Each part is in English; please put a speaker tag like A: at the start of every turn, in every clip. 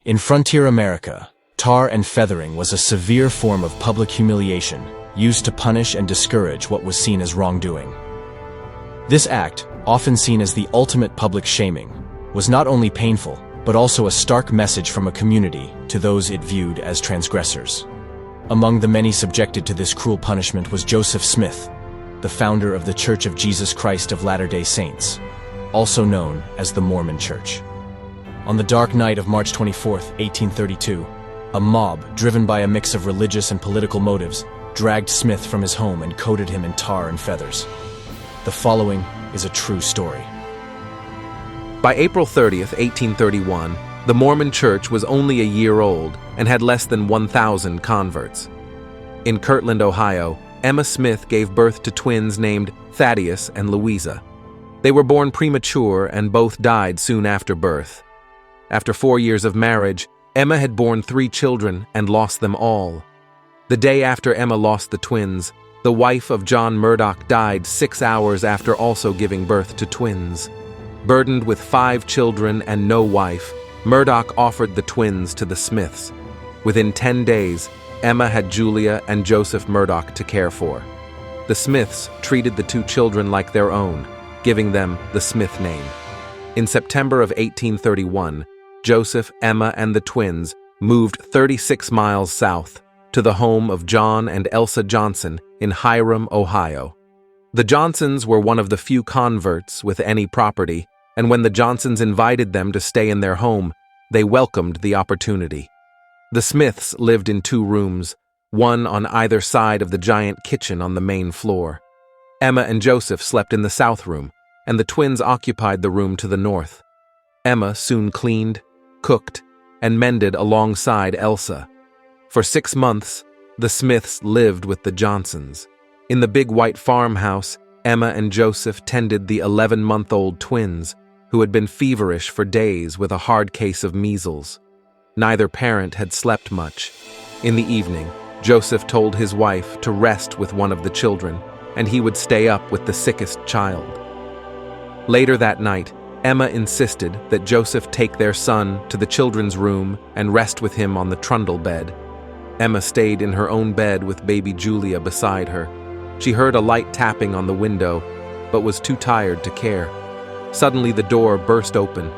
A: In frontier America, tar and feathering was a severe form of public humiliation used to punish and discourage what was seen as wrongdoing. This act, often seen as the ultimate public shaming, was not only painful, but also a stark message from a community to those it viewed as transgressors. Among the many subjected to this cruel punishment was Joseph Smith, the founder of the Church of Jesus Christ of Latter-day Saints, also known as the Mormon Church. On the dark night of March 24, 1832, a mob, driven by a mix of religious and political motives, dragged Smith from his home and coated him in tar and feathers. The following is a true story.
B: By April 30th, 1831, the Mormon Church was only a year old and had less than 1,000 converts. In Kirtland, Ohio, Emma Smith gave birth to twins named Thaddeus and Louisa. They were born premature and both died soon after birth. After 4 years of marriage, Emma had borne 3 children and lost them all. The day after Emma lost the twins, the wife of John Murdoch died 6 hours after also giving birth to twins. Burdened with 5 children and no wife, Murdoch offered the twins to the Smiths. Within 10 days, Emma had Julia and Joseph Murdoch to care for. The Smiths treated the 2 children like their own, giving them the Smith name. In September of 1831, Joseph, Emma, and the twins moved 36 miles south to the home of John and Elsa Johnson in Hyrum, Ohio. The Johnsons were one of the few converts with any property, and when the Johnsons invited them to stay in their home, they welcomed the opportunity. The Smiths lived in 2 rooms, one on either side of the giant kitchen on the main floor. Emma and Joseph slept in the south room, and the twins occupied the room to the north. Emma soon cleaned, cooked, and mended alongside Elsa. For 6 months, the Smiths lived with the Johnsons. In the big white farmhouse, Emma and Joseph tended the 11-month-old twins, who had been feverish for days with a hard case of measles. Neither parent had slept much. In the evening, Joseph told his wife to rest with one of the children, and he would stay up with the sickest child. Later that night, Emma insisted that Joseph take their son to the children's room and rest with him on the trundle bed. Emma stayed in her own bed with baby Julia beside her. She heard a light tapping on the window, but was too tired to care. Suddenly the door burst open.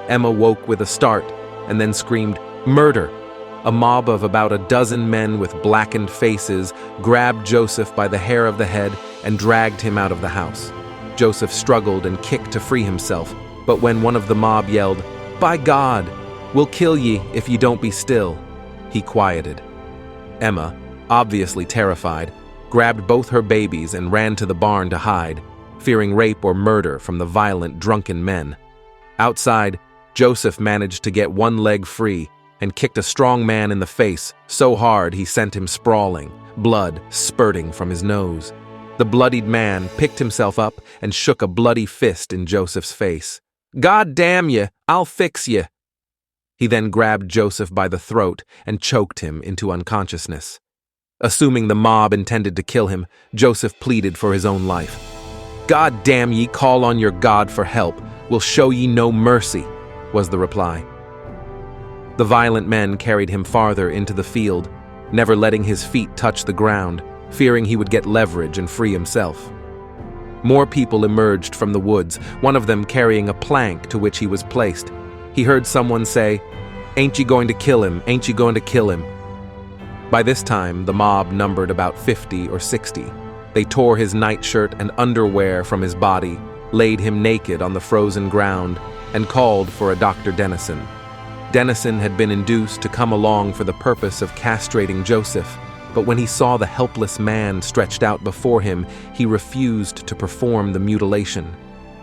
B: Emma woke with a start and then screamed, "Murder!" A mob of about a dozen men with blackened faces grabbed Joseph by the hair of the head and dragged him out of the house. Joseph struggled and kicked to free himself, but when one of the mob yelled, "By God, we'll kill ye if you don't be still," he quieted. Emma, obviously terrified, grabbed both her babies and ran to the barn to hide, fearing rape or murder from the violent, drunken men. Outside, Joseph managed to get one leg free and kicked a strong man in the face so hard he sent him sprawling, blood spurting from his nose. The bloodied man picked himself up and shook a bloody fist in Joseph's face. "God damn you, I'll fix you." He then grabbed Joseph by the throat and choked him into unconsciousness. Assuming the mob intended to kill him, Joseph pleaded for his own life. "God damn ye, call on your God for help. We'll show ye no mercy," was the reply. The violent men carried him farther into the field, never letting his feet touch the ground, fearing he would get leverage and free himself. More people emerged from the woods, one of them carrying a plank to which he was placed. He heard someone say, "Ain't you going to kill him? Ain't you going to kill him?" By this time, the mob numbered about 50 or 60. They tore his nightshirt and underwear from his body, laid him naked on the frozen ground, and called for a Dr. Dennison. Dennison had been induced to come along for the purpose of castrating Joseph, but when he saw the helpless man stretched out before him, he refused to perform the mutilation.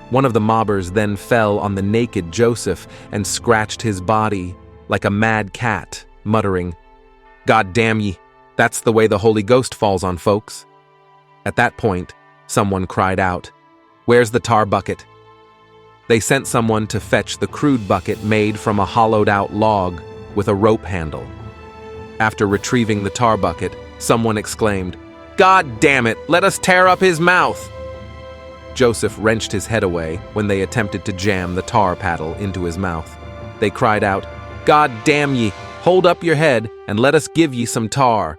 B: One of the mobbers then fell on the naked Joseph and scratched his body like a mad cat, muttering, "God damn ye, that's the way the Holy Ghost falls on folks." At that point, someone cried out, "Where's the tar bucket?" They sent someone to fetch the crude bucket made from a hollowed-out log with a rope handle. After retrieving the tar bucket, someone exclaimed, "God damn it, let us tear up his mouth!" Joseph wrenched his head away when they attempted to jam the tar paddle into his mouth. They cried out, God damn ye, hold up your head, and let us give ye some tar."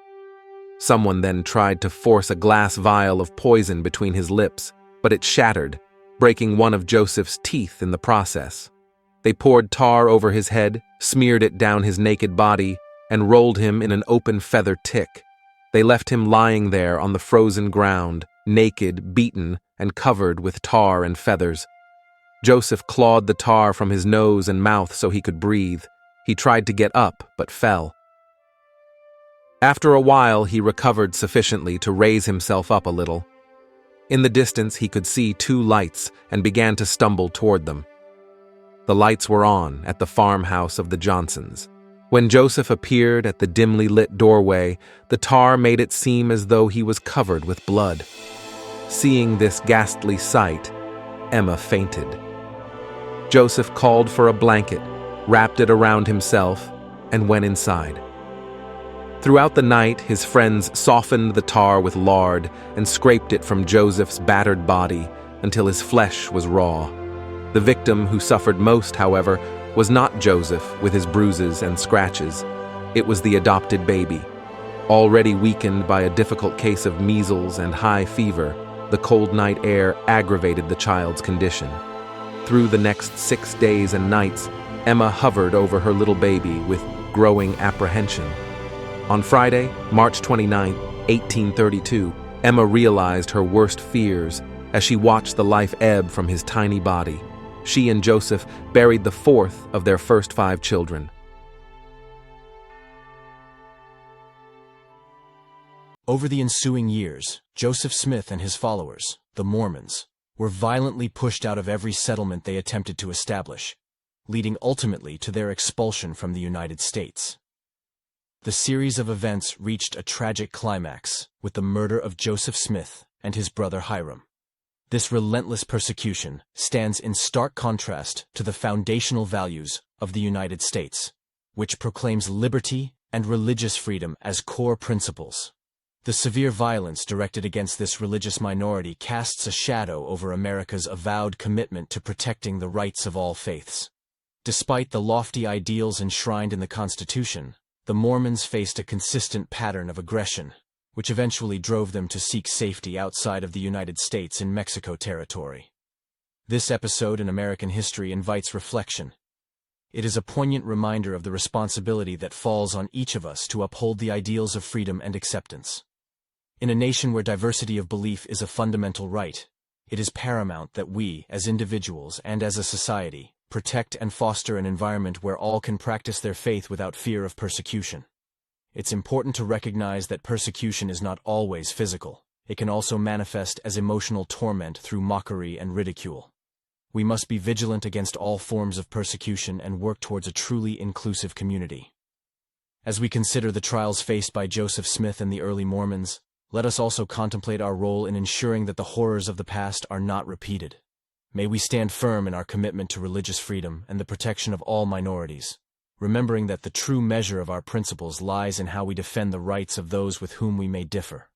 B: Someone then tried to force a glass vial of poison between his lips, but it shattered, breaking one of Joseph's teeth in the process. They poured tar over his head, smeared it down his naked body, and rolled him in an open feather tick. They left him lying there on the frozen ground, naked, beaten, and covered with tar and feathers. Joseph clawed the tar from his nose and mouth so he could breathe. He tried to get up, but fell. After a while, he recovered sufficiently to raise himself up a little. In the distance, he could see two lights and began to stumble toward them. The lights were on at the farmhouse of the Johnsons. When Joseph appeared at the dimly lit doorway, the tar made it seem as though he was covered with blood. Seeing this ghastly sight, Emma fainted. Joseph called for a blanket, wrapped it around himself, and went inside. Throughout the night, his friends softened the tar with lard and scraped it from Joseph's battered body until his flesh was raw. The victim who suffered most, however, was not Joseph with his bruises and scratches. It was the adopted baby. Already weakened by a difficult case of measles and high fever, the cold night air aggravated the child's condition. Through the next 6 days and nights, Emma hovered over her little baby with growing apprehension. On Friday, March 29, 1832, Emma realized her worst fears as she watched the life ebb from his tiny body. She and Joseph buried the fourth of their first 5 children.
A: Over the ensuing years, Joseph Smith and his followers, the Mormons, were violently pushed out of every settlement they attempted to establish, leading ultimately to their expulsion from the United States. The series of events reached a tragic climax with the murder of Joseph Smith and his brother Hyrum. This relentless persecution stands in stark contrast to the foundational values of the United States, which proclaims liberty and religious freedom as core principles. The severe violence directed against this religious minority casts a shadow over America's avowed commitment to protecting the rights of all faiths. Despite the lofty ideals enshrined in the Constitution, the Mormons faced a consistent pattern of aggression, which eventually drove them to seek safety outside of the United States in Mexico territory. This episode in American history invites reflection. It is a poignant reminder of the responsibility that falls on each of us to uphold the ideals of freedom and acceptance. In a nation where diversity of belief is a fundamental right, it is paramount that we, as individuals and as a society, protect and foster an environment where all can practice their faith without fear of persecution. It's important to recognize that persecution is not always physical. It can also manifest as emotional torment through mockery and ridicule. We must be vigilant against all forms of persecution and work towards a truly inclusive community. As we consider the trials faced by Joseph Smith and the early Mormons, let us also contemplate our role in ensuring that the horrors of the past are not repeated. May we stand firm in our commitment to religious freedom and the protection of all minorities, remembering that the true measure of our principles lies in how we defend the rights of those with whom we may differ.